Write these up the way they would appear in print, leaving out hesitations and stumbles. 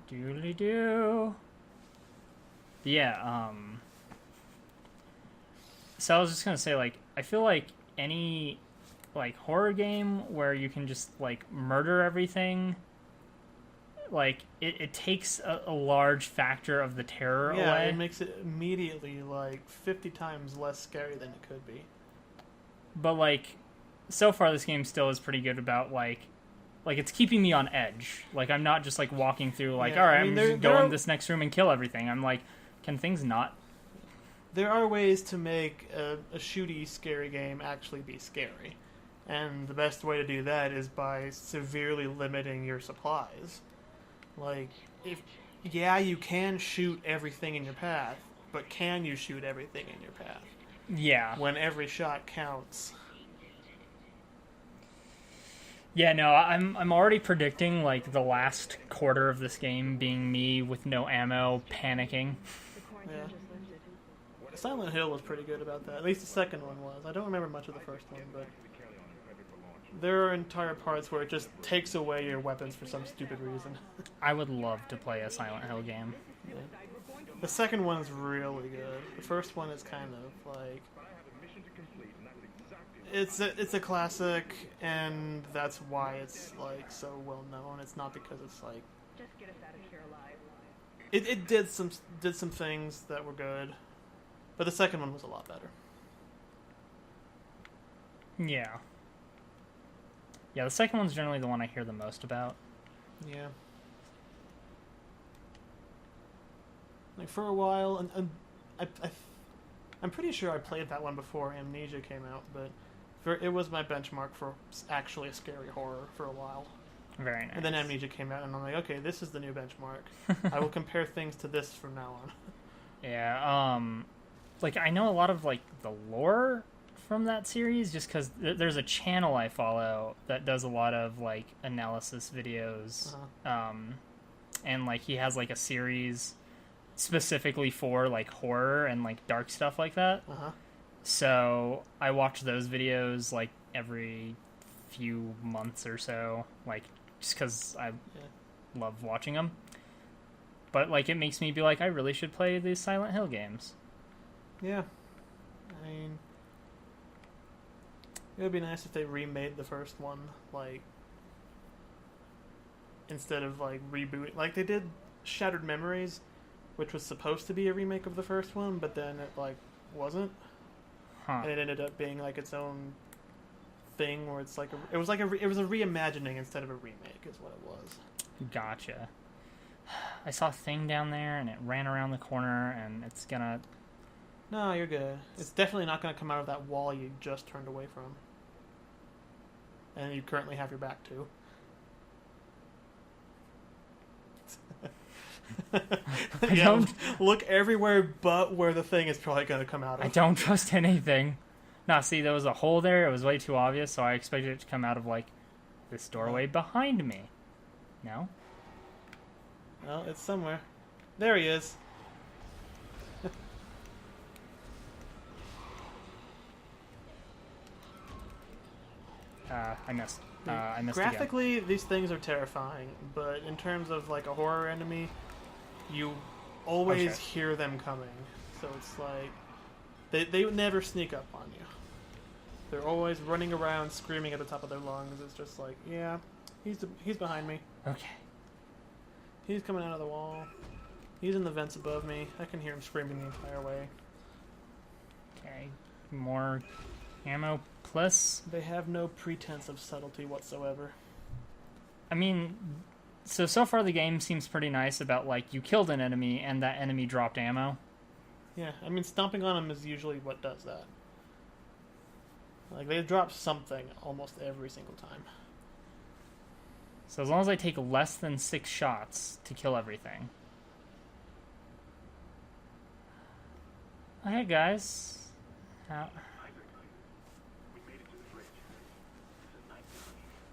Doodly-doo. Yeah, so I was just gonna say, like, I feel like any, like, horror game where you can just, like, murder everything, like, it takes a large factor of the terror away. Yeah, it makes it immediately, like, 50 times less scary than it could be. But, like, so far this game still is pretty good about, like, it's keeping me on edge. Like, I'm not just, like, walking through, like, Yeah, alright, I mean, I'm just going in this next room and kill everything. I'm like, can things not? There are ways to make a shooty, scary game actually be scary. And the best way to do that is by severely limiting your supplies. Like, yeah, you can shoot everything in your path, but can you shoot everything in your path? Yeah. When every shot counts. Yeah, no, I'm already predicting, like, the last quarter of this game being me with no ammo, panicking. Yeah. Silent Hill was pretty good about that. At least the second one was. I don't remember much of the first one, but there are entire parts where it just takes away your weapons for some stupid reason. I would love to play a Silent Hill game. Yeah. The second one is really good. The first one is kind of like... It's a classic, and that's why it's like so well known. It's not because it's like... Just get us out of here alive. It did some things that were good, but the second one was a lot better. Yeah. Yeah, the second one's generally the one I hear the most about. Yeah. Like, for a while, and I'm pretty sure I played that one before Amnesia came out, but it was my benchmark for actually a scary horror for a while. Very nice. And then Amnesia came out, and I'm like, okay, this is the new benchmark. I will compare things to this from now on. Yeah, like, I know a lot of, like, the lore from that series, just because there's a channel I follow that does a lot of, like, analysis videos, and, like, he has, like, a series specifically for, like, horror and, like, dark stuff like that. So I watch those videos, like, every few months or so, like, just because I love watching them. But, like, it makes me be like, I really should play these Silent Hill games. Yeah. I mean, it would be nice if they remade the first one, like, instead of, like, rebooting. Like, they did Shattered Memories, which was supposed to be a remake of the first one, but then it, like, wasn't. And it ended up being, like, its own thing where it's like it was a reimagining instead of a remake is what it was. Gotcha. I saw a thing down there and it ran around the corner and it's gonna... No, you're good. It's definitely not gonna come out of that wall you just turned away from. And you currently have your back to. I don't look everywhere but where the thing is probably going to come out of. I don't trust anything. Nah, see, there was a hole there. It was way too obvious, so I expected it to come out of, like, this doorway behind me. No? Well, it's somewhere. There he is. I missed. I missed Graphically, these things are terrifying, but in terms of, like, a horror enemy, you always hear them coming. So it's like they never sneak up on you. They're always running around screaming at the top of their lungs. It's just like, yeah, he's behind me. Okay. He's coming out of the wall. He's in the vents above me. I can hear him screaming the entire way. Okay. More ammo plus. They have no pretense of subtlety whatsoever. I mean, so far the game seems pretty nice about, like, you killed an enemy and that enemy dropped ammo. Yeah, I mean, stomping on them is usually what does that. Like, they drop something almost every single time. So as long as I take less than 6 shots to kill everything. Oh, hey, guys.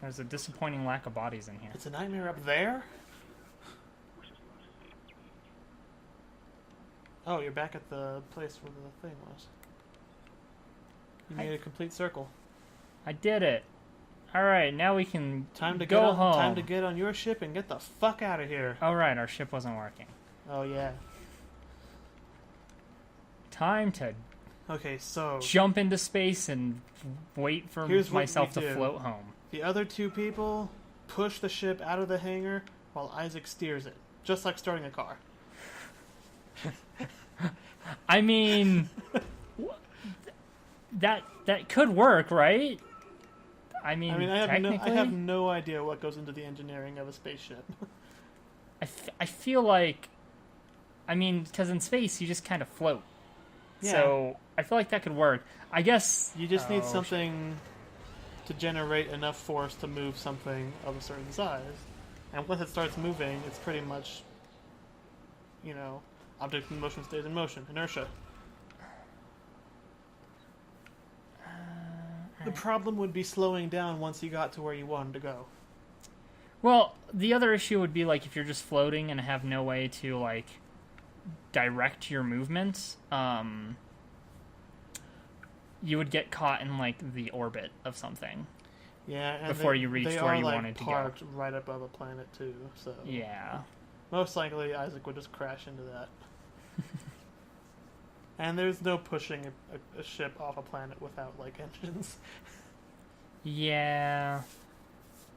There's a disappointing lack of bodies in here. It's a nightmare up there? Oh, you're back at the place where the thing was. You made a complete circle. I did it. All right, now we can Time to go home. Time to get on your ship and get the fuck out of here. Oh, right, our ship wasn't working. Oh, yeah. Time to Okay, so... jump into space and wait for myself to float home. The other two people push the ship out of the hangar while Isaac steers it. Just like starting a car. I mean... that could work, right? I mean, I have no idea what goes into the engineering of a spaceship. I feel like... I mean, because in space, you just kind of float. Yeah. So, I feel like that could work. I guess... You just need something to generate enough force to move something of a certain size. And once it starts moving, it's pretty much, you know, object in motion stays in motion. Inertia. The problem would be slowing down once you got to where you wanted to go. Well, the other issue would be, like, if you're just floating and have no way to, like, direct your movements, you would get caught in, like, the orbit of something. Yeah, and before you reached where you wanted to go. They are, like, parked right above a planet, too, so... Yeah. Most likely, Isaac would just crash into that. And there's no pushing a ship off a planet without, like, engines. Yeah.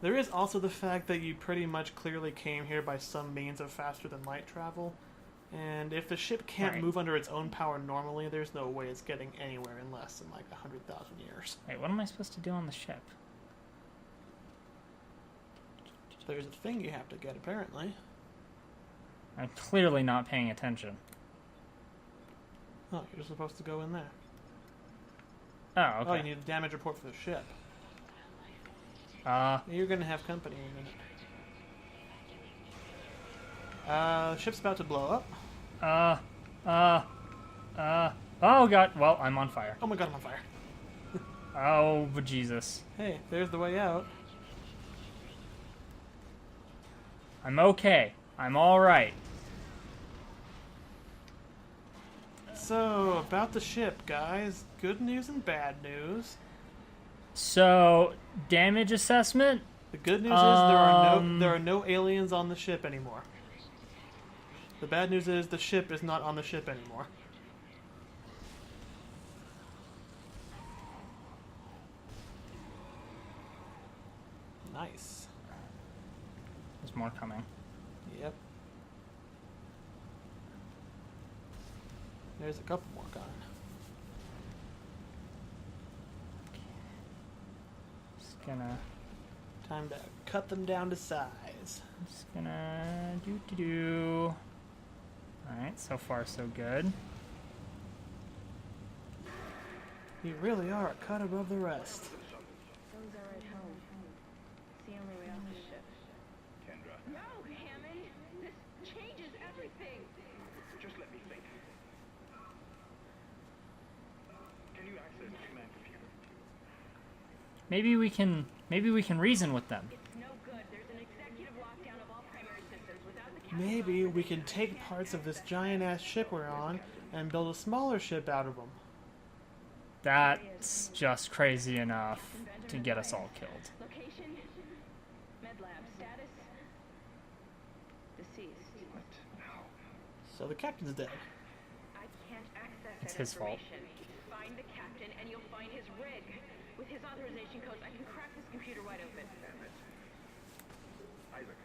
There is also the fact that you pretty much clearly came here by some means of faster-than-light travel. And if the ship can't move under its own power normally, there's no way it's getting anywhere in less than, like, 100,000 years. Wait, what am I supposed to do on the ship? There's a thing you have to get, apparently. I'm clearly not paying attention. Oh, you're supposed to go in there. Oh, okay. Oh, you need a damage report for the ship. You're gonna have company in a minute. Ship's about to blow up. Oh god, well, I'm on fire. Oh my god, I'm on fire. Oh, but Jesus. Hey, there's the way out. I'm okay. I'm alright. So, about the ship, guys. Good news and bad news. So, damage assessment? The good news is there are no aliens on the ship anymore. The bad news is the ship is not on the ship anymore. Nice. There's more coming. Yep. There's a couple more coming. Just gonna... Time to cut them down to size. Just gonna... do. Alright, so far so good. You really are a cut above the rest. Those are at home. It's the only way off the ship. Kendra, No, Hammond! This changes everything! just let me think. Can you access the command computer? Maybe we can reason with them. It's no good. There's an executive lockdown of all primary systems without the Maybe we can take parts of this giant-ass ship we're on and build a smaller ship out of them. That's just crazy enough to get us all killed. Location? Med lab. Status? Deceased. What? How? So the captain's dead. I can't access It's that his fault. information. Find the captain and you'll find his rig. With his authorization codes, I can crack this computer wide open. Damn it. Isaac,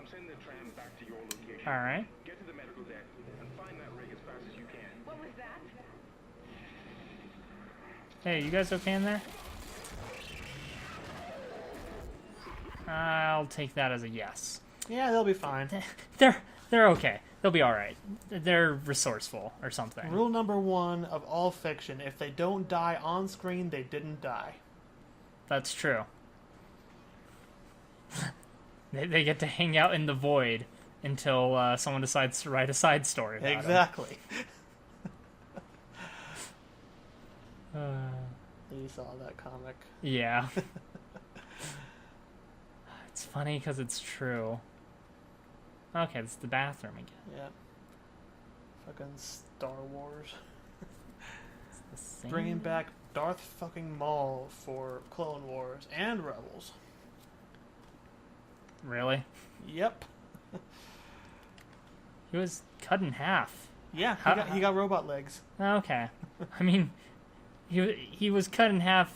I'm sending the tram back to your location. Alright. Get to the medical deck and find that rig as fast as you can. What was that? Hey, you guys okay in there? I'll take that as a yes. Yeah, they'll be fine. They're okay. They'll be alright. They're resourceful or something. Rule number 1 of all fiction, if they don't die on screen, they didn't die. That's true. They get to hang out in the void until someone decides to write a side story about Exactly. them. You saw that comic. Yeah. It's funny because it's true. Okay, it's the bathroom again. Yeah. Fucking Star Wars. It's the same. Bringing back Darth fucking Maul for Clone Wars and Rebels. Really? Yep. He was cut in half. Yeah, he got robot legs. Okay. I mean, he was cut in half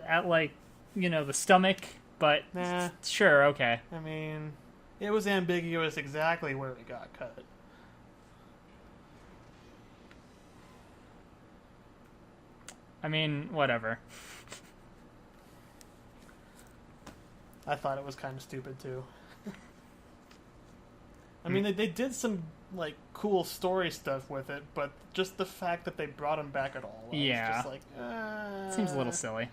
at, like, you know, the stomach, but Nah. sure, okay. I mean, it was ambiguous exactly where he got cut. I mean, whatever. I thought it was kind of stupid too. I mean, they did some like cool story stuff with it, but just the fact that they brought him back at all, I was just like, Seems a little silly.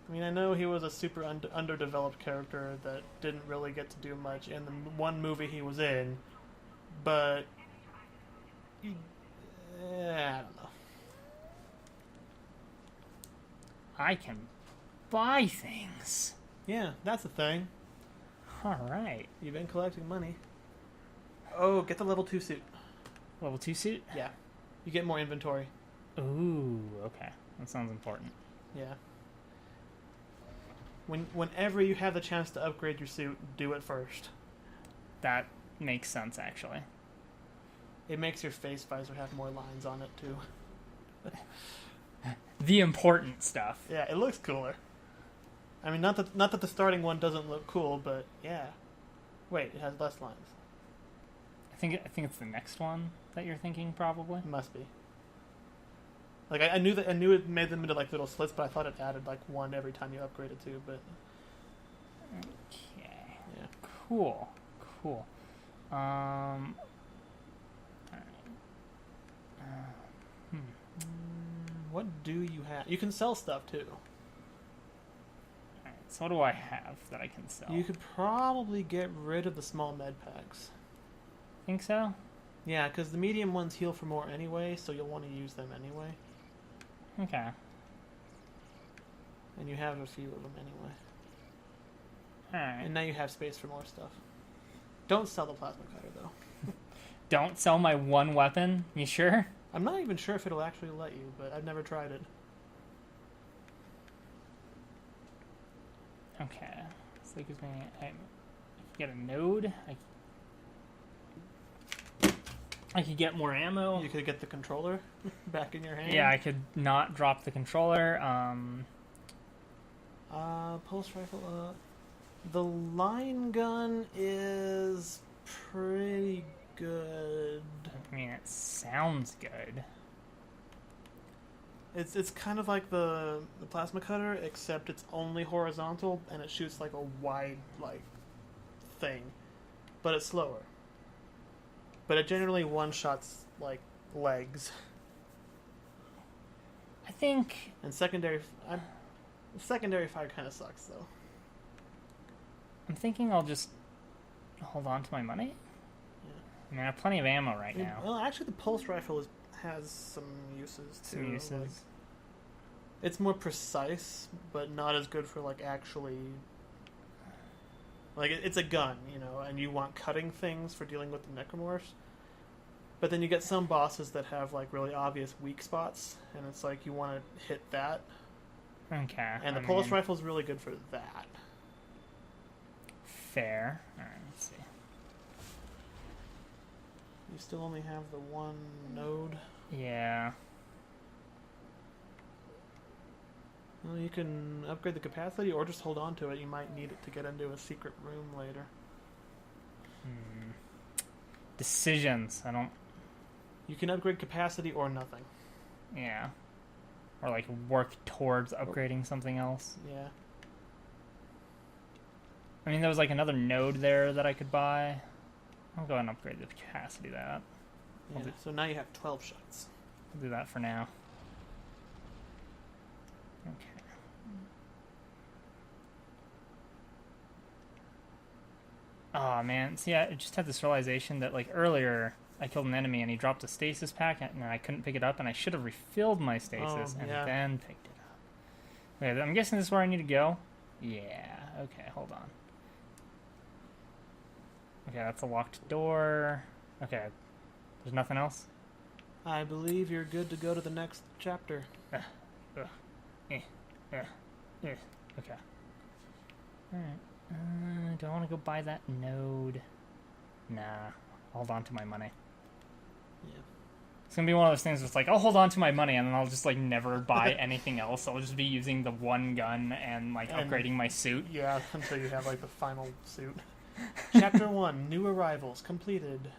I mean, I know he was a super underdeveloped character that didn't really get to do much in the one movie he was in, but I don't know. I can buy things. Yeah, that's the thing. Alright. You've been collecting money. Oh, get the level 2 suit. Level 2 suit? Yeah. You get more inventory. Ooh, okay. That sounds important. Yeah. Whenever you have the chance to upgrade your suit, do it first. That makes sense, actually. It makes your face visor have more lines on it, too. The important stuff. Yeah, it looks cooler. I mean, not that the starting one doesn't look cool, but yeah. Wait, it has less lines. I think it's the next one that you're thinking, probably. It must be. Like I knew it made them into like little slits, but I thought it added like one every time you upgraded too. But okay, yeah, cool. All right. What do you have? You can sell stuff too. Alright, so what do I have that I can sell? You could probably get rid of the small med packs. Think so? Yeah, because the medium ones heal for more anyway, so you'll want to use them anyway. Okay. And you have a few of them anyway. Alright. And now you have space for more stuff. Don't sell the plasma cutter though. Don't sell my one weapon? You sure? I'm not even sure if it'll actually let you, but I've never tried it. Okay. It's like it's being, I get a node. I could get more ammo. You could get the controller back in your hand. Yeah, I could not drop the controller. Pulse rifle. The line gun is pretty good. I mean, it sounds good. It's kind of like the plasma cutter, except it's only horizontal and it shoots like a wide like thing, but it's slower. But it generally one-shots like legs. I think... And secondary fire kind of sucks though. I'm thinking I'll just hold on to my money. Yeah. I mean, I have plenty of ammo right now. Well, actually, the pulse rifle has some uses too. Some uses. Like, it's more precise, but not as good for like actually. Like it's a gun, you know, and you want cutting things for dealing with the necromorphs. But then you get some bosses that have like really obvious weak spots, and it's like you want to hit that. Okay. And the pulse rifle is really good for that. Fair. Alright, let's see. You still only have the one node. Yeah. Well, you can upgrade the capacity or just hold on to it. You might need it to get into a secret room later. Decisions. I don't... You can upgrade capacity or nothing. Yeah. Or, like, work towards upgrading something else. Yeah. I mean, there was, like, another node there that I could buy. I'll go and upgrade the capacity of that. Yeah. So now you have 12 shots. I'll do that for now. Okay. Oh, man. See, I just had this realization that, like, earlier I killed an enemy and he dropped a stasis pack and I couldn't pick it up and I should have refilled my stasis and then picked it up. Okay, I'm guessing this is where I need to go. Yeah. Okay, hold on. Okay, that's a locked door. Okay. There's nothing else? I believe you're good to go to the next chapter. Okay. Alright. Do I want to go buy that node? Nah. Hold on to my money. Yeah. It's gonna be one of those things where it's like, I'll hold on to my money and then I'll just, like, never buy anything else. I'll just be using the one gun and, like, upgrading my suit. Yeah, until you have, like, the final suit. Chapter 1, New Arrivals, completed.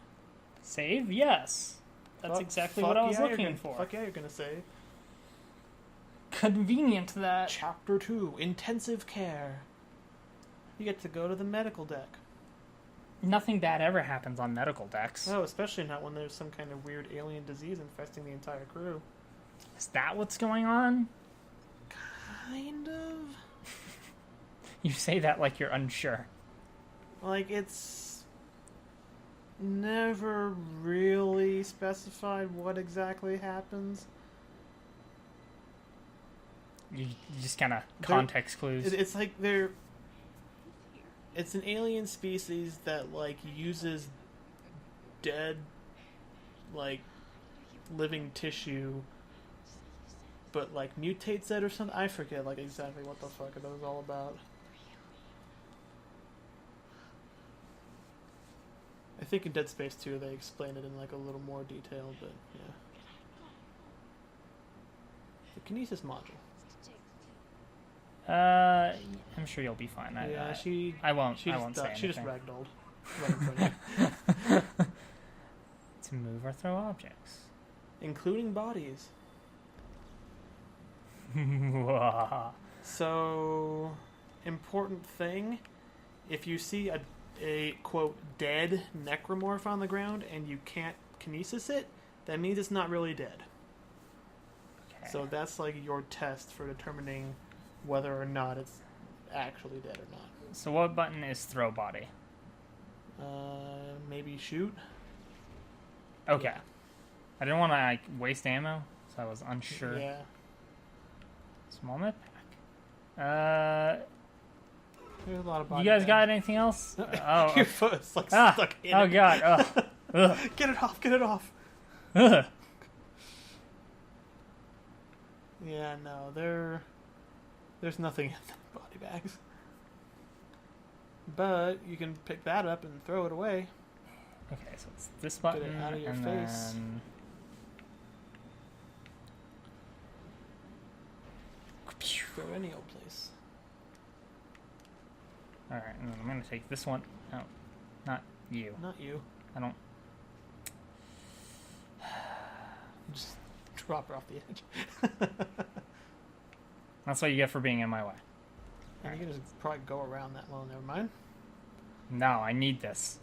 Save? Yes. That's exactly what I was looking for. Fuck yeah, you're gonna save. Convenient that. Chapter 2, Intensive Care. You get to go to the medical deck. Nothing bad ever happens on medical decks. Oh, especially not when there's some kind of weird alien disease infesting the entire crew. Is that what's going on? Kind of. You say that like you're unsure. Like, it's never really specified what exactly happens. You just kind of context clues. It's like it's an alien species that, like, uses dead, like, living tissue, but, like, mutates it or something. I forget, like, exactly what the fuck it was all about. I think in Dead Space 2 they explain it in, like, a little more detail, but, yeah. The Kinesis module. I'm sure you'll be fine. I won't say anything. She just ragdolled right in front of you. To move or throw objects. Including bodies. So, important thing, if you see a quote, dead necromorph on the ground and you can't kinesis it, that means it's not really dead. Okay. So that's, like, your test for determining whether or not it's actually dead or not. So what button is throw body? Maybe shoot? Okay. Yeah. I didn't want to, like, waste ammo, so I was unsure. Yeah. Small med pack. There's a lot of body you guys bags. got anything else? Oh. Your foot's, like, stuck in Oh, it. God. Ugh. Get it off, get it off. Ugh. Yeah, no, there's nothing in the body bags. But you can pick that up and throw it away. Okay, so it's this button, Get it out of your and face. then... Throw any old place. Alright, and then I'm going to take this one. No, not you. Not you. I don't... Just drop her off the edge. That's what you get for being in my way. And you can just probably go around that. Well, never mind. No, I need this.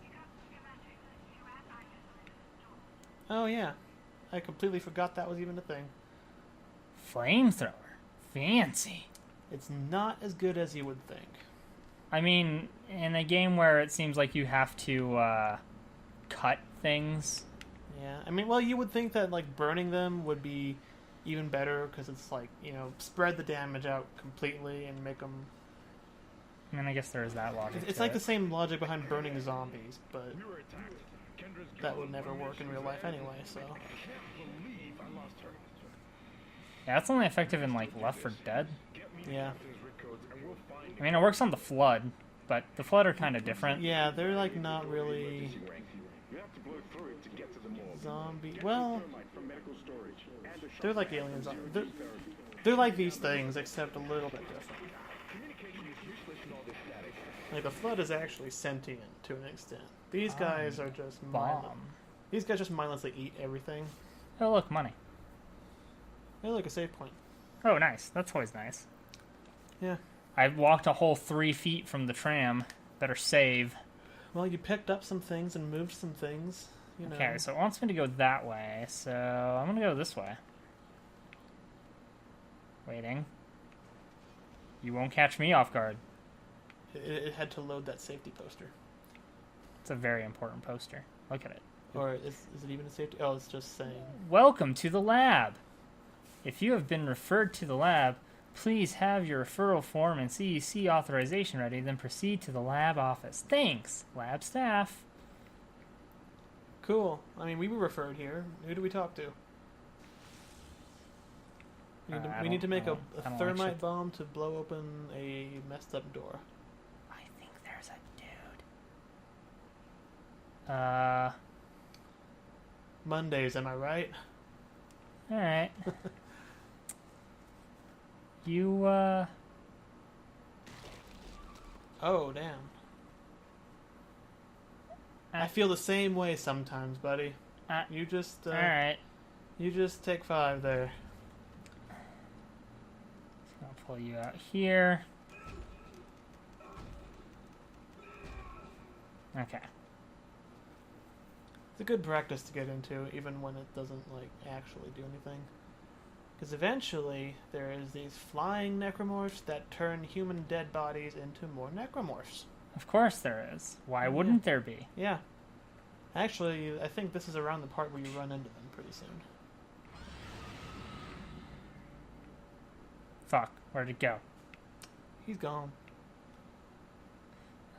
Oh, yeah. I completely forgot that was even a thing. Flamethrower. Fancy. It's not as good as you would think. I mean, in a game where it seems like you have to cut things. Yeah, I mean, well, you would think that, like, burning them would be even better, because it's like, you know, spread the damage out completely and make them... I mean, I guess there is that logic. It's like the same logic behind burning zombies, but that would never work in real life anyway, so... Yeah, that's only effective in, like, Left 4 Dead. Yeah. I mean, it works on the Flood, but the Flood are kind of different. Yeah, they're, like, not really... zombie... Well... They're like alien zombies. They're like these things, except a little bit different. Like, the Flood is actually sentient to an extent. These guys are just These guys just mindlessly eat everything. Oh, look, money. Hey, look, a save point. Oh, nice. That's always nice. Yeah. I walked a whole 3 feet from the tram. Better save. Well, you picked up some things and moved some things. You know. Okay, so it wants me to go that way, so I'm going to go this way. Waiting. You won't catch me off guard. It had to load that safety poster. It's a very important poster. Look at it. Or is it even a safety? Oh, it's just saying. Welcome to the lab. If you have been referred to the lab, please have your referral form and CEC authorization ready, then proceed to the lab office. Thanks, lab staff. Cool. I mean, we were referred here. Who do we talk to? We need to make a I don't like thermite shit. bomb to blow open a messed up door. I think there's a dude. Mondays, am I right? All right. You Oh, damn. I feel the same way sometimes, buddy. You just all right. you just take 5 there. So I'll pull you out here. Okay. It's a good practice to get into, even when it doesn't like actually do anything. Because eventually there is these flying necromorphs that turn human dead bodies into more necromorphs. Of course there is. Why wouldn't there be? Yeah. Actually, I think this is around the part where you run into them pretty soon. Fuck. Where'd it go? He's gone.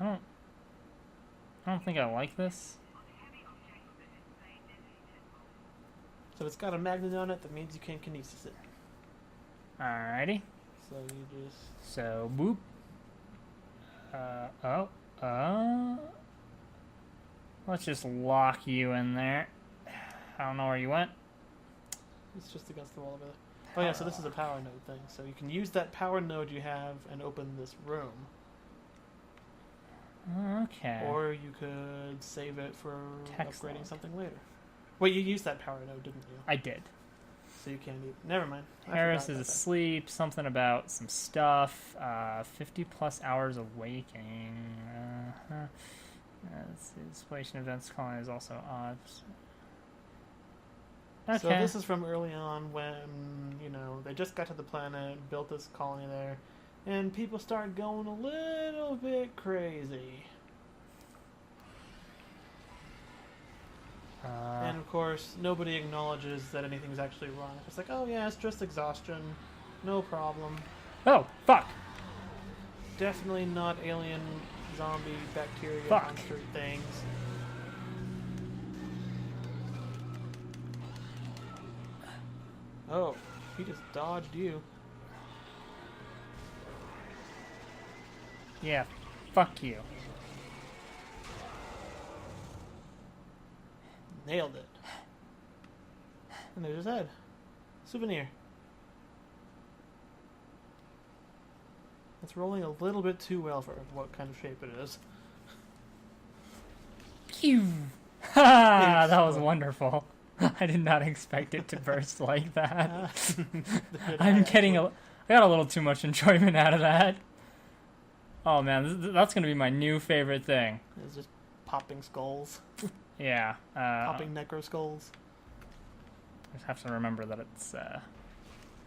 I don't think I like this. So if it's got a magnet on it, that means you can kinesis it. Alrighty. So you just... So, boop. Let's just lock you in there. I don't know where you went. It's just against the wall over there. Oh yeah, so this is a power node thing. So you can use that power node you have and open this room. Okay. Or you could save it for Text upgrading log. something later. Wait, you used that power node, didn't you? I did. So you can't even... Never mind. I Harris forgot is about that. asleep. Something about some stuff. 50 plus hours of waking. Let's see. Exploration events calling is also odd. Okay. So this is from early on when, you know, they just got to the planet, built this colony there, and people started going a little bit crazy. And of course, nobody acknowledges that anything's actually wrong. It's like, oh yeah, it's just exhaustion. No problem. Oh, fuck. Definitely not alien, zombie, bacteria, Fuck. monster things. Oh, he just dodged you. Yeah, fuck you. Nailed it. And there's his head. Souvenir. It's rolling a little bit too well for what kind of shape it is. Pew! Ha! That was wonderful. I did not expect it to burst like that. I got a little too much enjoyment out of that. Oh man, that's gonna be my new favorite thing. It's just popping skulls. Yeah. Popping necro skulls. I just have to remember that it's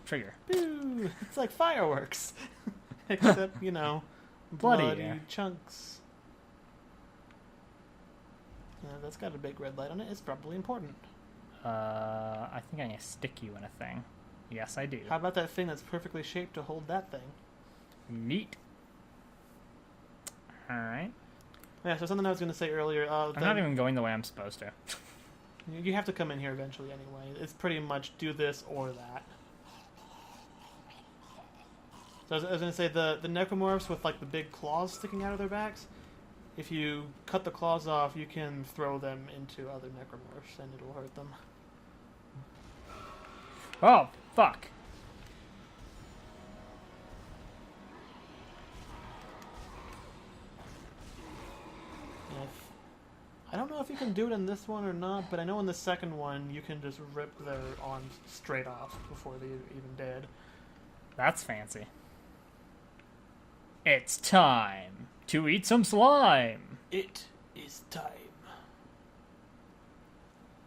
trigger. Boo! It's like fireworks. Except, you know, bloody yeah. chunks. That's got a big red light on it. It's probably important. I think I need to stick you in a thing. Yes, I do. How about that thing that's perfectly shaped to hold that thing? Neat. Alright. Yeah, so something I was going to say earlier. I'm not even going the way I'm supposed to. You have to come in here eventually anyway. It's pretty much do this or that. So I was going to say, the necromorphs with like the big claws sticking out of their backs, if you cut the claws off, you can throw them into other necromorphs and it'll hurt them. Oh, fuck. I don't know if you can do it in this one or not, but I know in the second one you can just rip their arms straight off before they're even dead. That's fancy. It's time to eat some slime. It is time.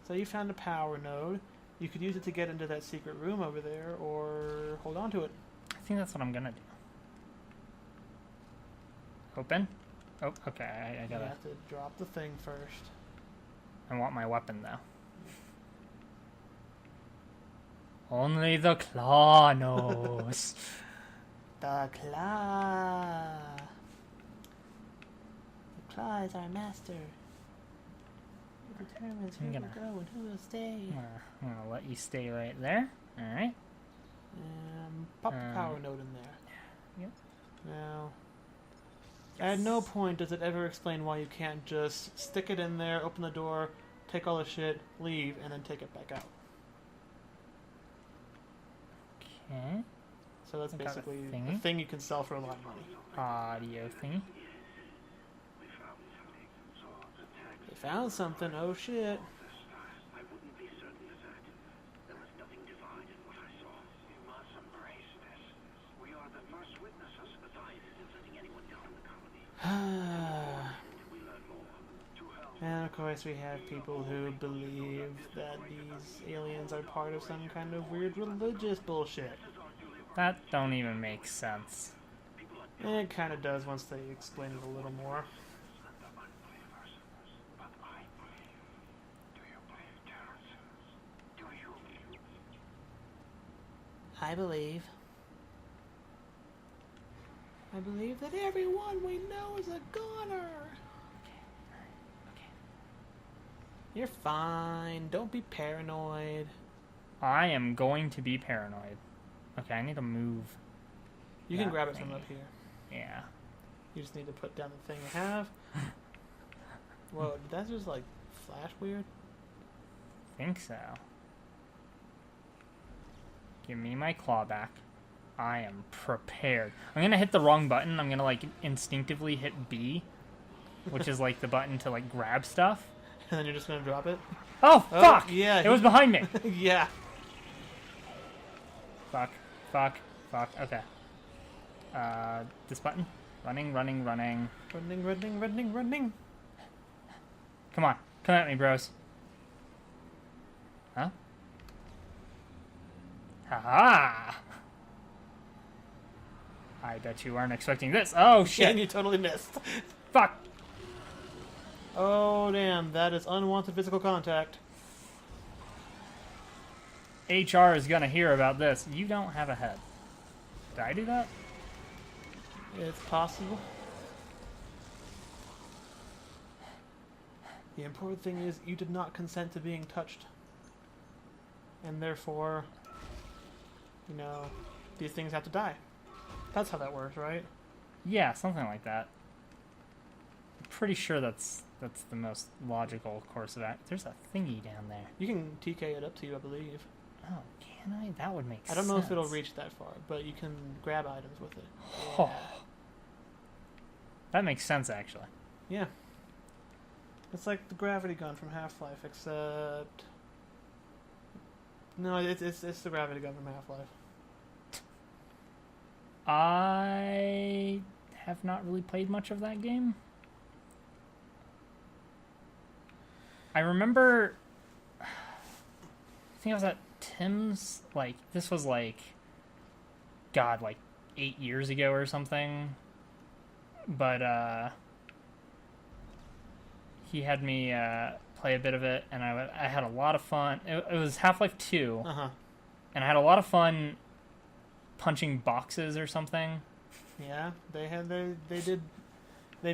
So you found a power node. You could use it to get into that secret room over there, or hold on to it. I think that's what I'm gonna do. Open? Oh, okay, I You gotta... have to drop the thing first. I want my weapon, though. Only the claw knows. The claw. The claw is our master. It determines who will go and who will stay. I'm gonna let you stay right there. Alright. And pop the power node in there. Yep. Now, at no point does it ever explain why you can't just stick it in there, open the door, take all the shit, leave, and then take it back out. Okay. So that's Got a basically thingy. a thing you can sell for a lot of money. Audio thingy. They found something, oh shit. I wouldn't be certain of that. There was nothing divine in what I saw. You must embrace this. We are the first witnesses that I isn't letting anyone down in the colony. We learn more. To help. And of course we have people who believe that these aliens are part of some kind of weird religious bullshit. That don't even make sense. And it kind of does once they explain it a little more. I believe. I believe that everyone we know is a goner. You're fine. Don't be paranoid. I am going to be paranoid. Okay, I need to move. You can that grab it from thingy. up here. Yeah. You just need to put down the thing you have. Whoa, did that just like flash weird? Think so. Give me my claw back. I am prepared. I'm gonna hit the wrong button. I'm gonna like instinctively hit B, which is like the button to like grab stuff. And then you're just gonna drop it? Oh, Oh, fuck! yeah, It was behind me. Yeah. Fuck. Fuck. Fuck. Okay. This button? Running, running, running. Running, running, running, running. Come on. Come at me, bros. Huh? Haha! I bet you weren't expecting this. Oh, And shit. you totally missed. Fuck. Oh, damn. That is unwanted physical contact. HR is gonna hear about this. You don't have a head. Did I do that? It's possible. The important thing is you did not consent to being touched. And therefore, you know, these things have to die. That's how that works, right? Yeah, something like that. I'm pretty sure that's the most logical course of action. There's a thingy down there. You can TK it up to you, I believe. Oh, can I? That would make sense. I don't know if it'll reach that far, but you can grab items with it. Oh. That makes sense, actually. Yeah. It's like the gravity gun from Half-Life, except... No, it's the gravity gun from Half-Life. I have not really played much of that game. I remember... I think I was at Tim's, like, this was like... God, like 8 years ago or something. But, he had me play a bit of it, and I had a lot of fun. It was Half-Life 2, Uh-huh. and I had a lot of fun punching boxes or something. Yeah, they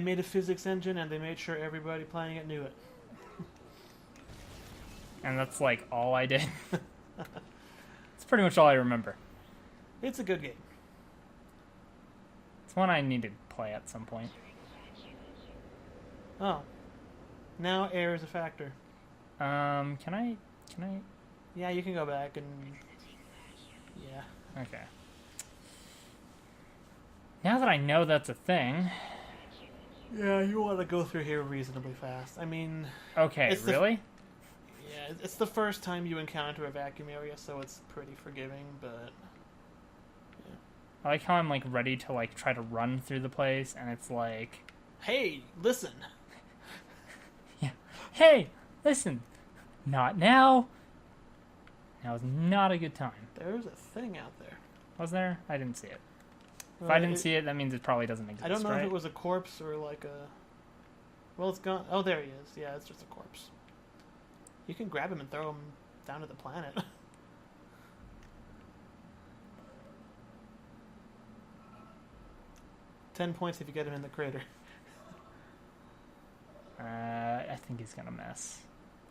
made a physics engine, and they made sure everybody playing it knew it. And that's, like, all I did. It's pretty much all I remember. It's a good game. It's one I need to play at some point. Oh. Now air is a factor. Can I... Yeah, you can go back and... Yeah. Okay. Now that I know that's a thing... Yeah, you want to go through here reasonably fast. I mean... Okay, It's the- really? Yeah, it's the first time you encounter a vacuum area, so it's pretty forgiving, but... I like how I'm, like, ready to, like, try to run through the place, and it's like... Hey, listen! Yeah. Hey, listen! Not now! Now is not a good time. There's a thing out there. Was there? I didn't see it. If Well, I didn't see it, that means it probably doesn't exist, I don't know right? if it was a corpse or like a... Well, it's gone... Oh, there he is. Yeah, it's just a corpse. You can grab him and throw him down to the planet. 10 points if you get him in the crater. I think he's gonna miss.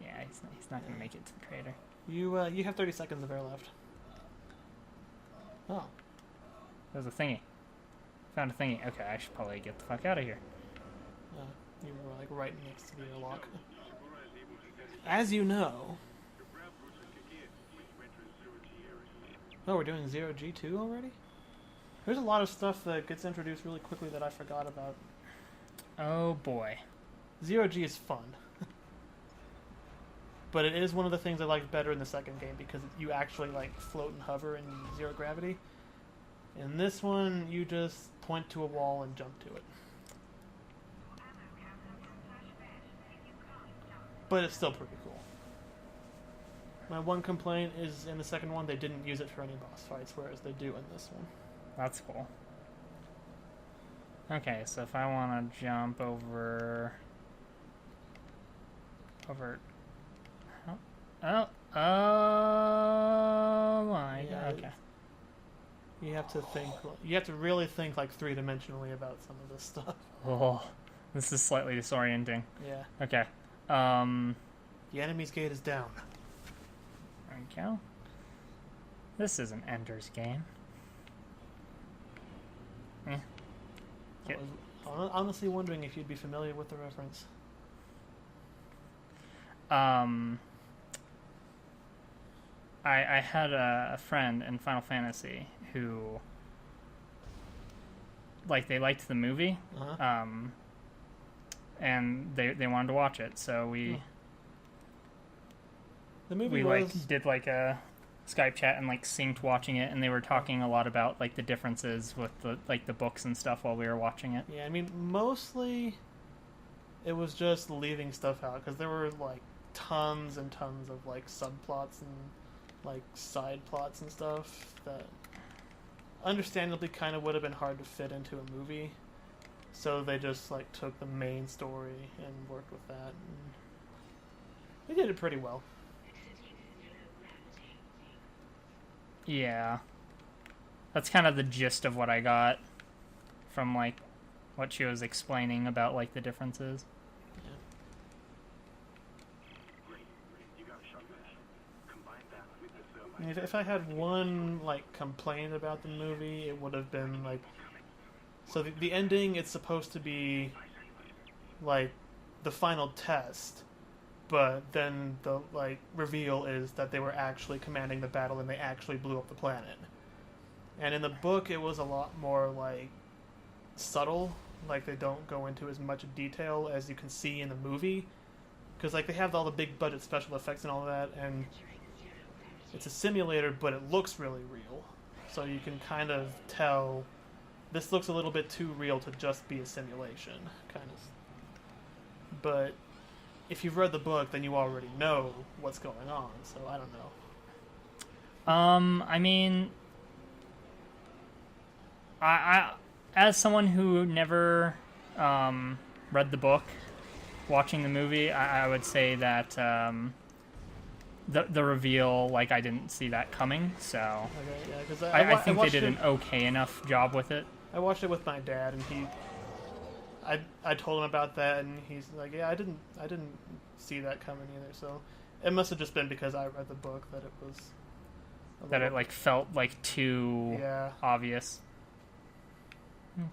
Yeah, he's not gonna make it to the crater. You have 30 seconds of air left. Oh. There's a thingy. Found a thingy. Okay, I should probably get the fuck out of here. You were like right next to the airlock. As you know. Oh, we're doing 0G2 already? There's a lot of stuff that gets introduced really quickly that I forgot about. Oh boy. 0G is fun. But it is one of the things I liked better in the second game because you actually like float and hover in zero gravity. In this one, you just point to a wall and jump to it. But it's still pretty cool. My one complaint is in the second one, they didn't use it for any boss fights, whereas they do in this one. That's cool. Okay, so if I want to jump over... Oh my god, okay. You have to think, you have to really think like three-dimensionally about some of this stuff. Oh, this is slightly disorienting. Yeah. Okay. The enemy's gate is down. There we go. This is an Ender's Game. I was honestly wondering if you'd be familiar with the reference. I had a friend in Final Fantasy who, like, they liked the movie, and they wanted to watch it, so the movie like did like a Skype chat and like synced watching it, and they were talking a lot about like the differences with the books and stuff while we were watching it. Yeah, I mean, mostly it was just leaving stuff out because there were like tons and tons of like subplots and like side plots and stuff that understandably kind of would have been hard to fit into a movie. So they just like took the main story and worked with that. And they did it pretty well. Yeah. That's kind of the gist of what I got from like what she was explaining about like the differences. If I had one like complaint about the movie, it would have been like, so the ending, it's supposed to be like the final test, but then the like reveal is that they were actually commanding the battle and they actually blew up the planet. And in the book, it was a lot more like subtle, like they don't go into as much detail as you can see in the movie, because like they have all the big budget special effects and all that, and it's a simulator, but it looks really real. So you can kind of tell this looks a little bit too real to just be a simulation, kind of. But if you've read the book, then you already know what's going on, so I don't know. I mean, I as someone who never read the book, watching the movie, I would say that the reveal, like, I didn't see that coming, so Okay, yeah, 'cause I think they watched did it, an okay enough job with it. I watched it with my dad, and I told him about that, and he's like, yeah, I didn't see that coming either. So it must have just been because I read the book that it was That it like felt like too obvious. Okay.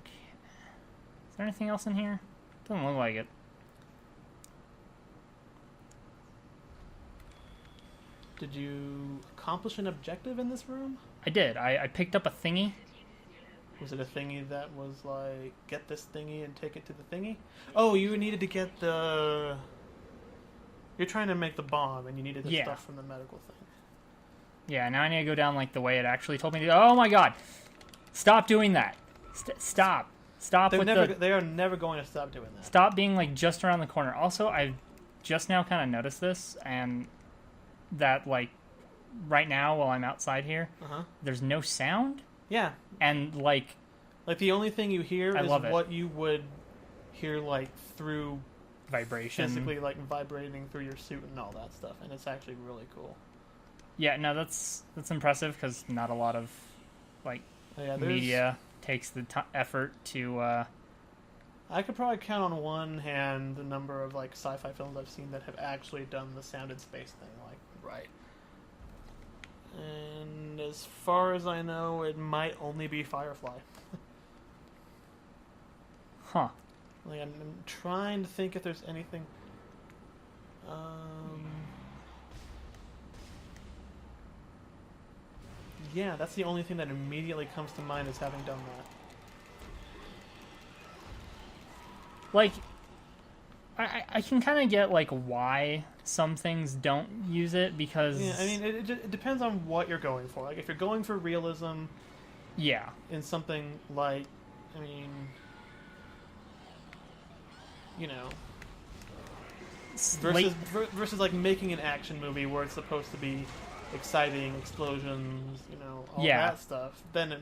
Is there anything else in here? Doesn't look like it. Did you accomplish an objective in this room? I did. I picked up a thingy. Was it a thingy that was like, get this thingy and take it to the thingy? Oh, you needed to get the... You're trying to make the bomb, and you needed the stuff from the medical thing. Yeah, now I need to go down like the way it actually told me to. Oh my god! Stop doing that! Stop! Stop with They are never going to stop doing that. Stop being like just around the corner. Also, I've just now kind of noticed this, and that like right now while I'm outside here, there's no sound. Yeah. And like the only thing you hear is what you would hear like through vibration, physically like vibrating through your suit and all that stuff, and it's actually really cool. Yeah, no, that's impressive because not a lot of like media takes the effort to. I could probably count on one hand the number of like sci-fi films I've seen that have actually done the sound in space thing, like right. And as far as I know, it might only be Firefly. Huh. Like, I'm trying to think if there's anything. Yeah, that's the only thing that immediately comes to mind as having done that. Like, I can kind of get, like, why some things don't use it, because... Yeah, I mean, it depends on what you're going for. Like, if you're going for realism... Yeah. In something like... I mean... You know... Versus like, making an action movie where it's supposed to be exciting, explosions, you know, all that stuff, then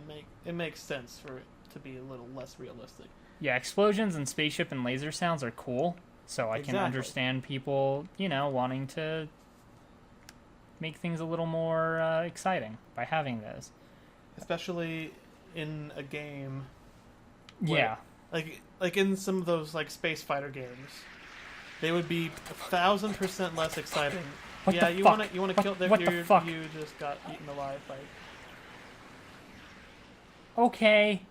it makes sense for it to be a little less realistic. Yeah, explosions and spaceship and laser sounds are cool, so I can understand people, you know, wanting to make things a little more exciting by having those. Especially in a game where, like in some of those, like, space fighter games, they would be 1,000% less exciting. What yeah, the you fuck? want to kill them. What the fuck? You just got eaten alive by... Okay.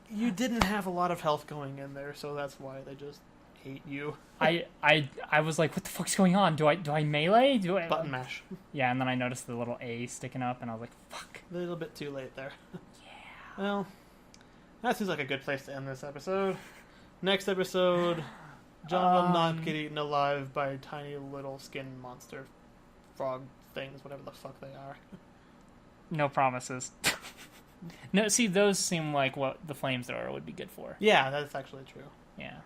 You didn't have a lot of health going in there, so that's why they just hate you. I was like, what the fuck's going on? Do I melee? Button mash. Yeah, and then I noticed the little A sticking up, and I was like, fuck. A little bit too late there. Yeah. Well, that seems like a good place to end this episode. Next episode, John will not get eaten alive by tiny little skin monster frog things, whatever the fuck they are. No promises. No, see, those seem like what the flamethrower would be good for. Yeah, that's actually true. Yeah.